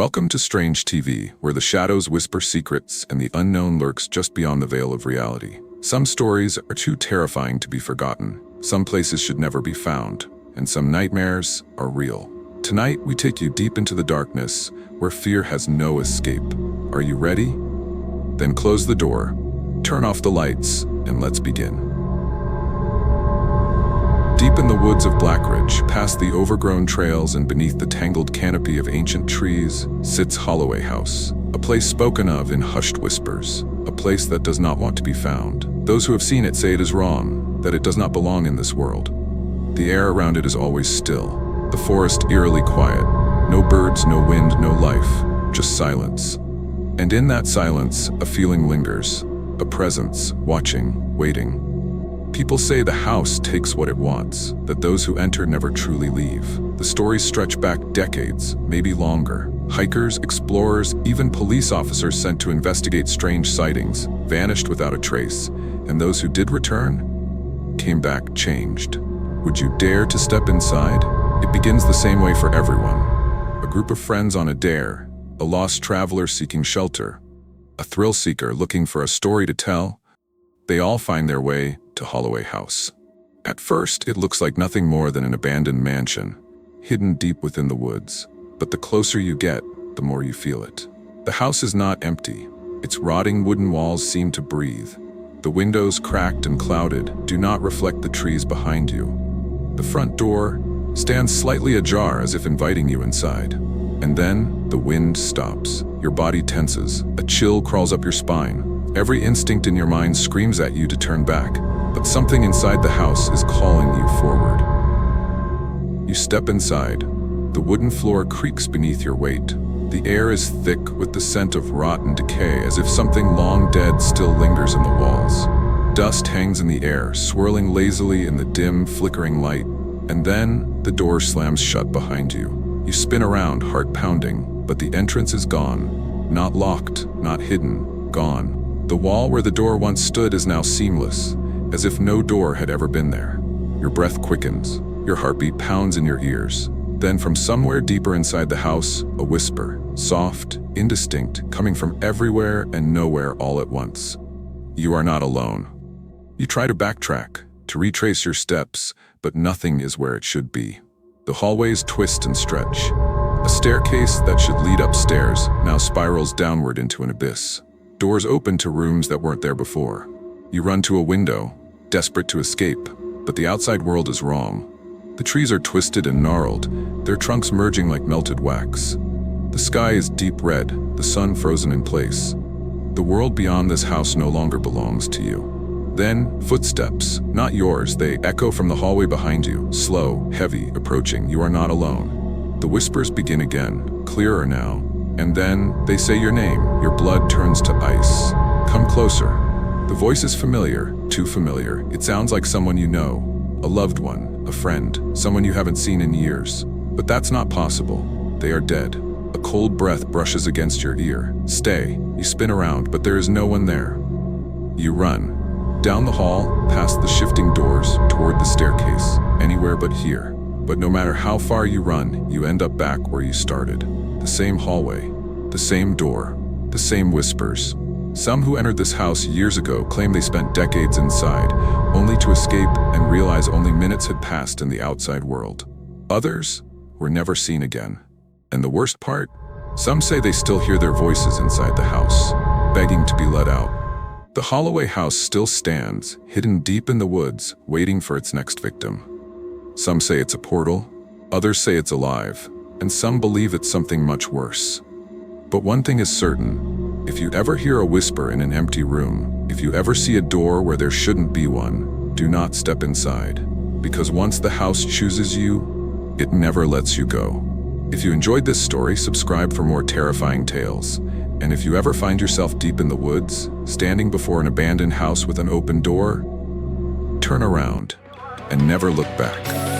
Welcome to Strange TV, where the shadows whisper secrets and the unknown lurks just beyond the veil of reality. Some stories are too terrifying to be forgotten, some places should never be found, and some nightmares are real. Tonight, we take you deep into the darkness, where fear has no escape. Are you ready? Then close the door, turn off the lights, and let's begin. Deep in the woods of Blackridge, past the overgrown trails and beneath the tangled canopy of ancient trees, sits Holloway House, a place spoken of in hushed whispers, a place that does not want to be found. Those who have seen it say it is wrong, that it does not belong in this world. The air around it is always still, the forest eerily quiet, no birds, no wind, no life, just silence. And in that silence, a feeling lingers, a presence, watching, waiting. People say the house takes what it wants, that those who enter never truly leave. The stories stretch back decades, maybe longer. Hikers, explorers, even police officers sent to investigate strange sightings vanished without a trace, and those who did return came back changed. Would you dare to step inside? It begins the same way for everyone. A group of friends on a dare, a lost traveler seeking shelter, a thrill seeker looking for a story to tell. They all find their way to Holloway House. At first, it looks like nothing more than an abandoned mansion, hidden deep within the woods. But the closer you get, the more you feel it. The house is not empty. Its rotting wooden walls seem to breathe. The windows, cracked and clouded, do not reflect the trees behind you. The front door stands slightly ajar as if inviting you inside. And then, the wind stops. Your body tenses. A chill crawls up your spine. Every instinct in your mind screams at you to turn back, but something inside the house is calling you forward. You step inside. The wooden floor creaks beneath your weight. The air is thick with the scent of rot and decay, as if something long dead still lingers in the walls. Dust hangs in the air, swirling lazily in the dim, flickering light, and then the door slams shut behind you. You spin around, heart pounding, but the entrance is gone. Not locked, not hidden, gone. The wall where the door once stood is now seamless, as if no door had ever been there. Your breath quickens, your heartbeat pounds in your ears. Then from somewhere deeper inside the house, a whisper, soft, indistinct, coming from everywhere and nowhere all at once. You are not alone. You try to backtrack, to retrace your steps, but nothing is where it should be. The hallways twist and stretch. A staircase that should lead upstairs now spirals downward into an abyss. Doors open to rooms that weren't there before. You run to a window, desperate to escape, but the outside world is wrong. The trees are twisted and gnarled, their trunks merging like melted wax. The sky is deep red, the sun frozen in place. The world beyond this house no longer belongs to you. Then, footsteps, not yours, they echo from the hallway behind you, slow, heavy, approaching. You are not alone. The whispers begin again, clearer now. And then, they say your name. Your blood turns to ice. Come closer. The voice is familiar, too familiar. It sounds like someone you know, a loved one, a friend, someone you haven't seen in years. But that's not possible. They are dead. A cold breath brushes against your ear. Stay. You spin around, but there is no one there. You run. Down the hall, past the shifting doors, toward the staircase. Anywhere but here. But no matter how far you run, you end up back where you started. The same hallway, the same door, the same whispers. Some who entered this house years ago claim they spent decades inside, only to escape and realize only minutes had passed in the outside world. Others were never seen again. And the worst part? Some say they still hear their voices inside the house, begging to be let out. The Holloway House still stands, hidden deep in the woods, waiting for its next victim. Some say it's a portal, others say it's alive, and some believe it's something much worse. But one thing is certain, if you ever hear a whisper in an empty room, if you ever see a door where there shouldn't be one, do not step inside. Because once the house chooses you, it never lets you go. If you enjoyed this story, subscribe for more terrifying tales. And if you ever find yourself deep in the woods, standing before an abandoned house with an open door, turn around and never look back.